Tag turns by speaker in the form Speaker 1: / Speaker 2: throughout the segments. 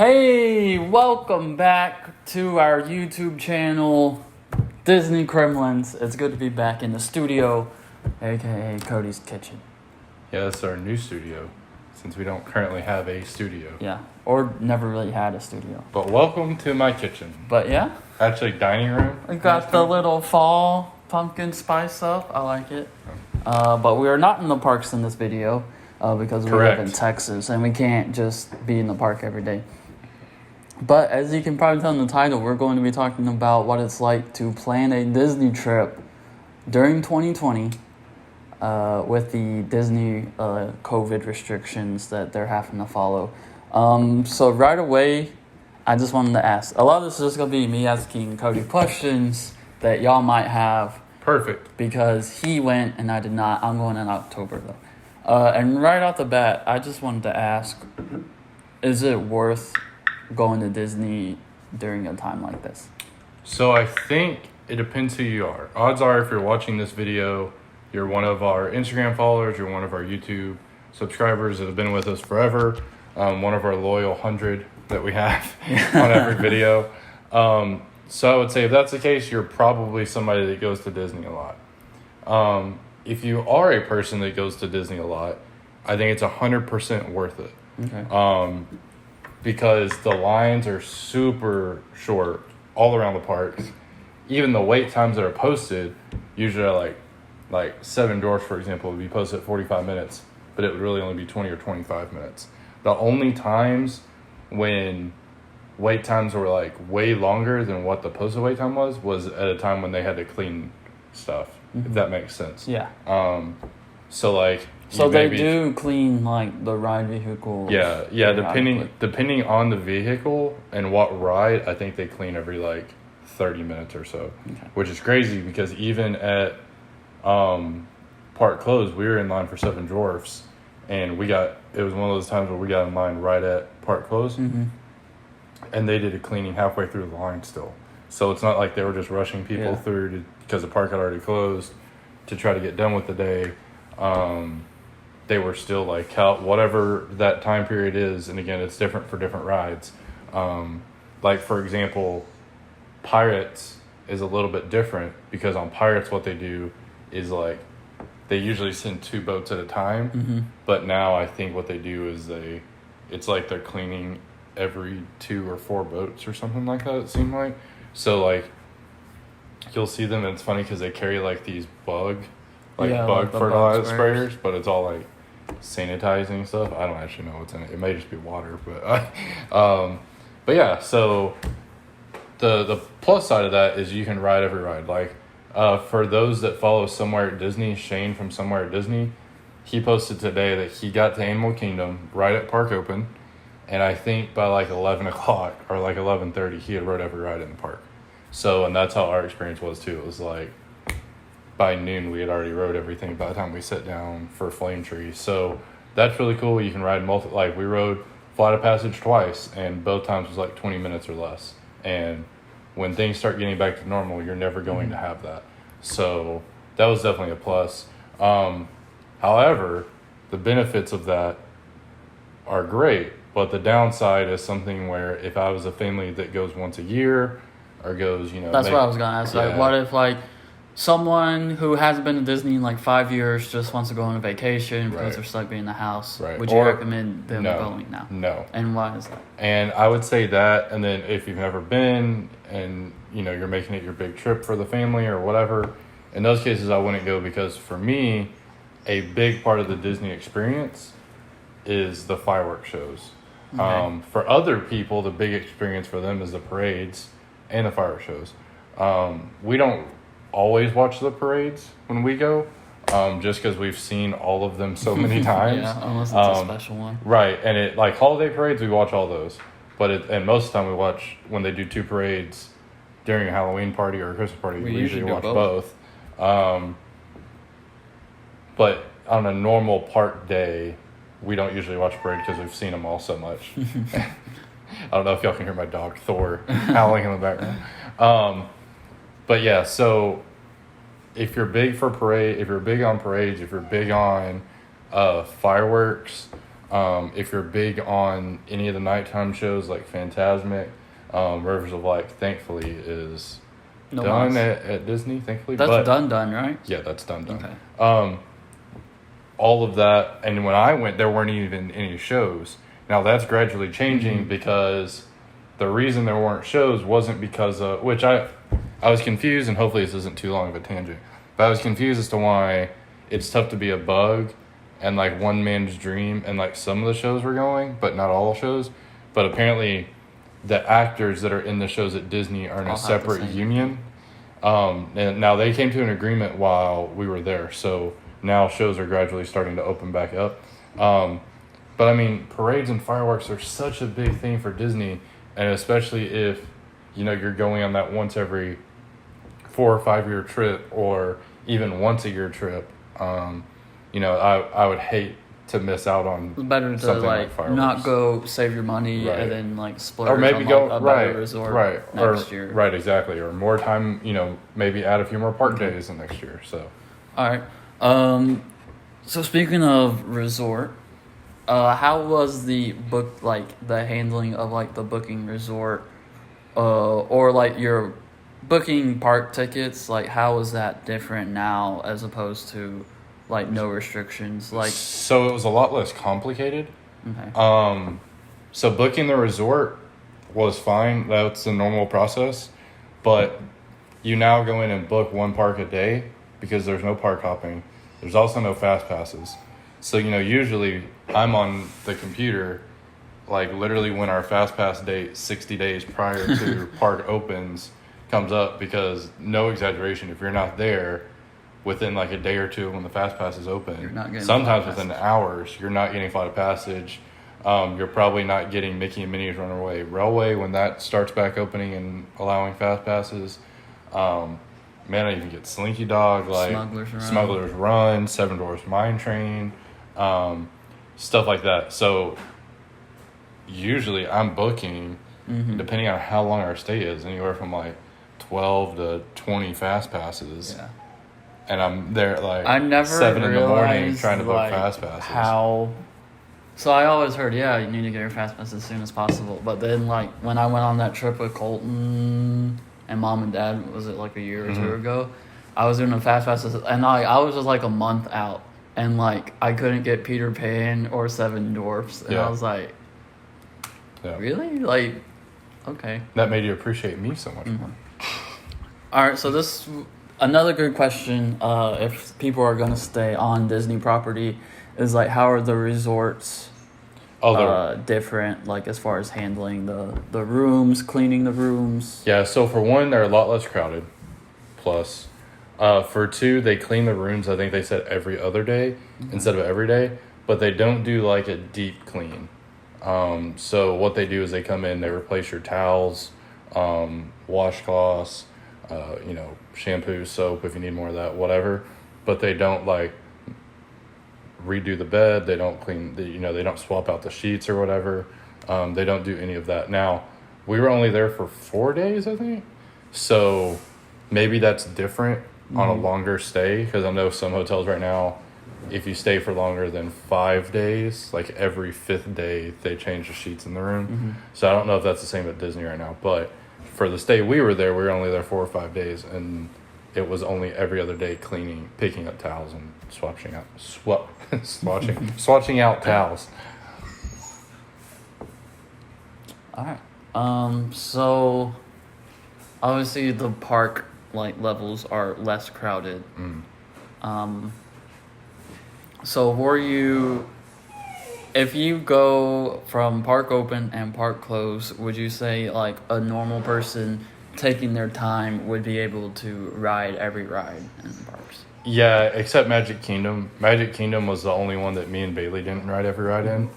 Speaker 1: Hey, welcome back to our YouTube channel, Disney Kremlins. It's good to be back in the studio, aka Cody's kitchen.
Speaker 2: Yeah, that's our new studio, since we don't currently have a studio.
Speaker 1: Yeah, or never really had a studio.
Speaker 2: But welcome to my kitchen.
Speaker 1: But yeah,
Speaker 2: Actually, dining room.
Speaker 1: we got the little fall pumpkin spice up. I like it. But we are not in the parks in this video because we live in Texas and we can't just be in the park every day. But as you can probably tell in the title, we're going to be talking about what it's like to plan a Disney trip during 2020 with the Disney COVID restrictions that they're having to follow. So right away, I just wanted to ask. A lot of this is just going to be me asking Cody questions that y'all might have.
Speaker 2: Perfect.
Speaker 1: Because he went and I did not. I'm going in October though. And right off the bat, I just wanted to ask, is it worth going to Disney during a time like this?
Speaker 2: So I think it depends who you are. Odds are if you're watching this video, you're one of our Instagram followers, you're one of our YouTube subscribers that have been with us forever, one of our loyal 100 that we have on every video. So I would say if that's the case, you're probably somebody that goes to Disney a lot. If you are a person that goes to Disney a lot, I think it's 100% worth it.
Speaker 1: Okay.
Speaker 2: Because the lines are super short all around the parks. Even the wait times that are posted usually are like Seven Dwarfs, for example, would be posted at 45 minutes, but it would really only be 20 or 25 minutes. The only times when wait times were like way longer than what the posted wait time was at a time when they had to clean stuff, if that makes sense.
Speaker 1: Yeah.
Speaker 2: So
Speaker 1: they do clean like the ride vehicle.
Speaker 2: Yeah. Depending on the vehicle and what ride, I think they clean every like 30 minutes or so, which is crazy because even at Park Close, we were in line for Seven Dwarfs, and it was one of those times where we got in line right at Park Close, and they did a cleaning halfway through the line still. So it's not like they were just rushing people through because the park had already closed to try to get done with the day. They were still like whatever that time period is, and again, it's different for different rides. Like for example, Pirates is a little bit different because on Pirates what they do is like they usually send 2 boats at a time, but now I think what they do is it's like they're cleaning every 2 or 4 boats or something like that. It seemed like so like you'll see them, and it's funny because they carry like these bug fertilizer sprayers, but it's all like sanitizing stuff. I don't actually know what's in it. It may just be water, but yeah. So the plus side of that is you can ride every ride. Like for those that follow Somewhere at Disney, Shane from Somewhere at Disney, he posted today that he got to Animal Kingdom right at Park Open, and I think by like 11 o'clock or like 11:30, he had rode every ride in the park. So, and that's how our experience was too. It was like by noon, we had already rode everything by the time we sat down for Flame Tree. So that's really cool. You can ride like we rode Flight of Passage twice, and both times was like 20 minutes or less. And when things start getting back to normal, you're never going to have that. So that was definitely a plus. However, the benefits of that are great, but the downside is something where if I was a family that goes once a year or goes,
Speaker 1: that's what I was gonna ask. Like, what if like someone who hasn't been to Disney in like 5 years just wants to go on a vacation because they're stuck being in the house? Right. Would you recommend them going now?
Speaker 2: No.
Speaker 1: And why is that?
Speaker 2: And I would say that, and then if you've never been and you're making it your big trip for the family or whatever, in those cases I wouldn't go, because for me, a big part of the Disney experience is the fireworks shows. Okay. For other people, the big experience for them is the parades and the fireworks shows. We don't always watch the parades when we go, just because we've seen all of them so many times.
Speaker 1: Yeah, unless it's a special one.
Speaker 2: Right, and it like holiday parades, we watch all those. And most of the time we watch when they do 2 parades during a Halloween party or a Christmas party. We usually watch both. But on a normal park day, we don't usually watch parade because we've seen them all so much. I don't know if y'all can hear my dog Thor howling in the background. But yeah, so if you're big on parades, if you're big on fireworks, If you're big on any of the nighttime shows like Phantasmic, Rivers of Light, thankfully is done at Disney. Thankfully,
Speaker 1: that's done, right?
Speaker 2: Yeah, that's done.
Speaker 1: Okay.
Speaker 2: All of that, and when I went, there weren't even any shows. Now that's gradually changing because the reason there weren't shows wasn't because of which I was confused, and hopefully this isn't too long of a tangent, but I was confused as to why it's tough to be a bug and like one man's dream, and like some of the shows were going, but not all shows. But apparently, the actors that are in the shows at Disney are in a separate union. And now they came to an agreement while we were there, so now shows are gradually starting to open back up. But I mean, parades and fireworks are such a big thing for Disney, and especially if you're going on that once every 4 or 5 year trip, or even once a year trip. I would hate to miss out on
Speaker 1: better to
Speaker 2: something like fireworks.
Speaker 1: Not go save your money and then like splurge
Speaker 2: or maybe
Speaker 1: on
Speaker 2: go
Speaker 1: a better resort next year.
Speaker 2: Right, exactly. Or more time, maybe add a few more park days in next year. So,
Speaker 1: all right. So speaking of resort, how was the the handling of like the booking resort, or like your booking park tickets? Like, how is that different now as opposed to like no restrictions? Like,
Speaker 2: so it was a lot less complicated.
Speaker 1: Okay.
Speaker 2: So booking the resort was fine. That's the normal process, but you now go in and book one park a day because there's no park hopping. There's also no fast passes. So, usually I'm on the computer, like literally when our fast pass date 60 days prior to park opens comes up, because no exaggeration, if you're not there within like a day or two when the fast pass is open,
Speaker 1: you're not getting
Speaker 2: sometimes within hours, you're not getting flight of passage. You're probably not getting Mickey and Minnie's Runaway Railway when that starts back opening and allowing fast passes. I even get Slinky Dog, like Smuggler's Run, Seven Dwarfs Mine Train, stuff like that. So usually I'm booking, depending on how long our stay is, anywhere from like 12 to 20 fast passes.
Speaker 1: Yeah.
Speaker 2: And I'm there like
Speaker 1: I never
Speaker 2: 7 in the morning trying to book
Speaker 1: like
Speaker 2: fast passes.
Speaker 1: So I always heard, you need to get your fast pass as soon as possible. But then like when I went on that trip with Colton and Mom and Dad, was it like a year or two ago? I was doing the fast passes, and I was just like a month out, and like I couldn't get Peter Pan or Seven Dwarfs, and I was like, really? Like, okay.
Speaker 2: That made you appreciate me so much more.
Speaker 1: All right, so this another good question. If people are gonna stay on Disney property, is like, how are the resorts different, like as far as handling the rooms, cleaning the rooms?
Speaker 2: Yeah, so for one, they're a lot less crowded. Plus, for two, they clean the rooms, I think they said every other day instead of every day, but they don't do like a deep clean. So what they do is they come in, they replace your towels, washcloths, shampoo, soap if you need more of that, whatever. But they don't like redo the bed. They don't clean they don't swap out the sheets or whatever. They don't do any of that. Now, we were only there for 4 days, I think. So maybe that's different on a longer stay, because I know some hotels right now, if you stay for longer than 5 days, like every 5th day, they change the sheets in the room. So I don't know if that's the same at Disney right now, but for the stay we were there, we were only there 4 or 5 days, and it was only every other day cleaning, picking up towels and swatching out towels.
Speaker 1: All right. So obviously the park like levels are less crowded. So if you go from park open and park close, would you say like a normal person taking their time would be able to ride every ride in the parks?
Speaker 2: Yeah, except Magic Kingdom. Magic Kingdom was the only one that me and Bailey didn't ride every ride in.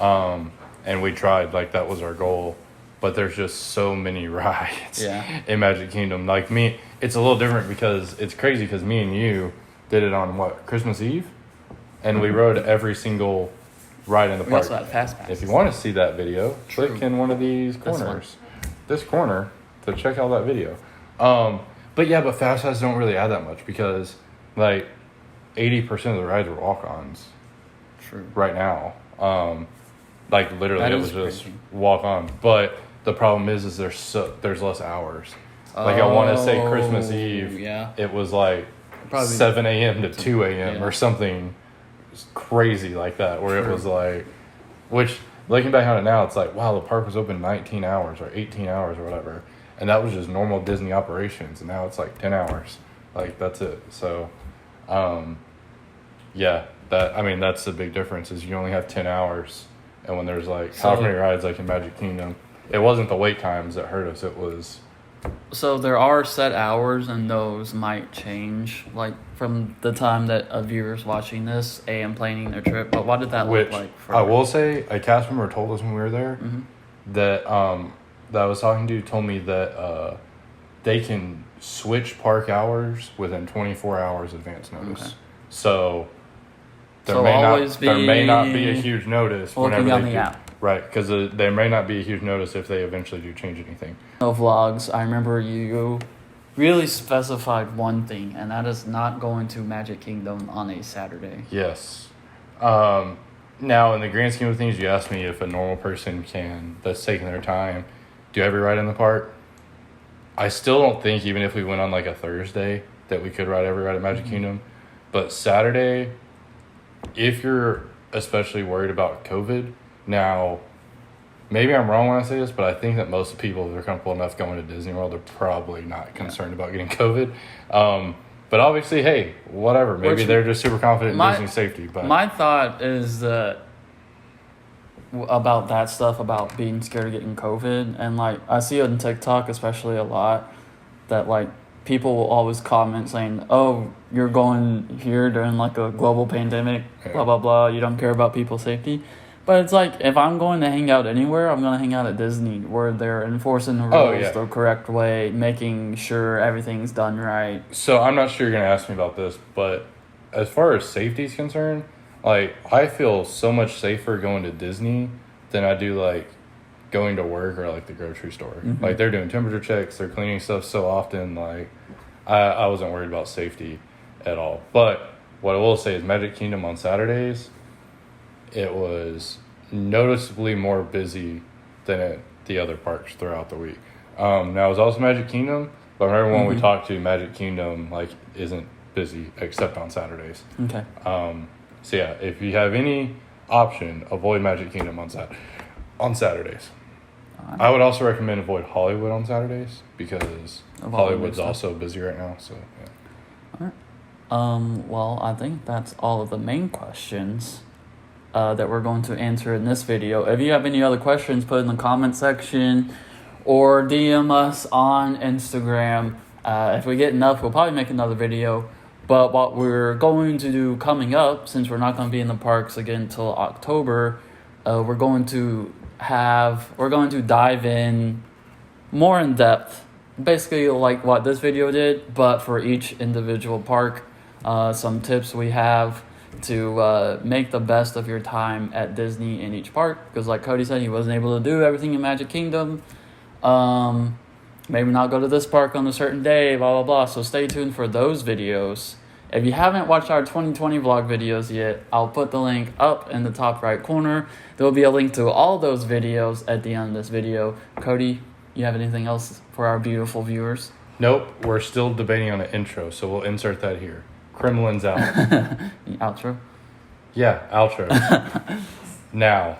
Speaker 2: And we tried, like that was our goal. But there's just so many rides in Magic Kingdom. Like me, it's a little different because it's crazy because me and you did it on Christmas Eve? And we rode every single ride in the park.
Speaker 1: We also had fast passes.
Speaker 2: If you want to see that video, click in one of these corners. This corner to check out that video. But fast passes don't really add that much because like 80% of the rides are walk-ons.
Speaker 1: True.
Speaker 2: Right now. Like literally, it was just walk on. But the problem is there's less hours. Like I want to say Christmas Eve, it was like probably 7 a.m. to 2 a.m. or something crazy like that, where it was like, which looking back on it now, it's like, wow, the park was open 19 hours or 18 hours or whatever. And that was just normal Disney operations. And now it's like 10 hours. Like, that's it. So, that's the big difference is you only have 10 hours. And when there's like however many rides like in Magic Kingdom, it wasn't the wait times that hurt us. It was...
Speaker 1: So there are set hours, and those might change, like from the time that a viewer's watching this and planning their trip. But what did that look like?
Speaker 2: I will say, a cast member told us when we were there that I was talking to told me that they can switch park hours within 24 hours advance notice. Okay. So there may not be a huge notice whenever they do. App. Right, because there may not be a huge notice if they eventually do change anything.
Speaker 1: No vlogs. I remember you really specified one thing, and that is not going to Magic Kingdom on a Saturday.
Speaker 2: Yes. Now, in the grand scheme of things, you asked me if a normal person that's taking their time, do every ride in the park. I still don't think, even if we went on like a Thursday, that we could ride every ride at Magic Kingdom. But Saturday, if you're especially worried about COVID, now, maybe I'm wrong when I say this, but I think that most people, if they're comfortable enough going to Disney World, they're probably not concerned about getting COVID. But obviously, hey, whatever. Maybe they're just super confident in Disney's safety. But
Speaker 1: my thought is that about that stuff, about being scared of getting COVID, and like I see it on TikTok especially a lot, that like people will always comment saying, oh, you're going here during like a global pandemic, blah, blah, blah. You don't care about people's safety. But it's like, if I'm going to hang out anywhere, I'm going to hang out at Disney, where they're enforcing the rules the correct way, making sure everything's done right.
Speaker 2: So I'm not sure you're going to ask me about this, but as far as safety is concerned, like, I feel so much safer going to Disney than I do, like, going to work or, like, the grocery store. Mm-hmm. Like, they're doing temperature checks, they're cleaning stuff so often, like, I wasn't worried about safety at all. But what I will say is Magic Kingdom on Saturdays, it was noticeably more busy than at the other parks throughout the week. Now, it was also Magic Kingdom, but remember when we talked to Magic Kingdom, like, isn't busy except on Saturdays.
Speaker 1: Okay.
Speaker 2: So, yeah, if you have any option, avoid Magic Kingdom on Saturdays. Right. I would also recommend avoid Hollywood on Saturdays because Hollywood's also busy right now. So, yeah.
Speaker 1: All right. Well, I think that's all of the main questions that we're going to answer in this video. If you have any other questions, put in the comment section or DM us on Instagram. If we get enough, we'll probably make another video. But what we're going to do coming up, since we're not going to be in the parks again until October, we're going to dive in more in depth, basically like what this video did, but for each individual park, some tips we have to make the best of your time at Disney in each park, because like Cody said, he wasn't able to do everything in Magic Kingdom. Maybe not go to this park on a certain day, blah, blah, blah. So stay tuned for those videos. If you haven't watched our 2020 vlog videos yet, I'll put the link up in the top right corner. There will be a link to all those videos at the end of this video. Cody, you have anything else for our beautiful viewers?
Speaker 2: Nope, we're still debating on an intro, so we'll insert that here. Kremlin's out.
Speaker 1: Outro?
Speaker 2: Yeah, outro. Now.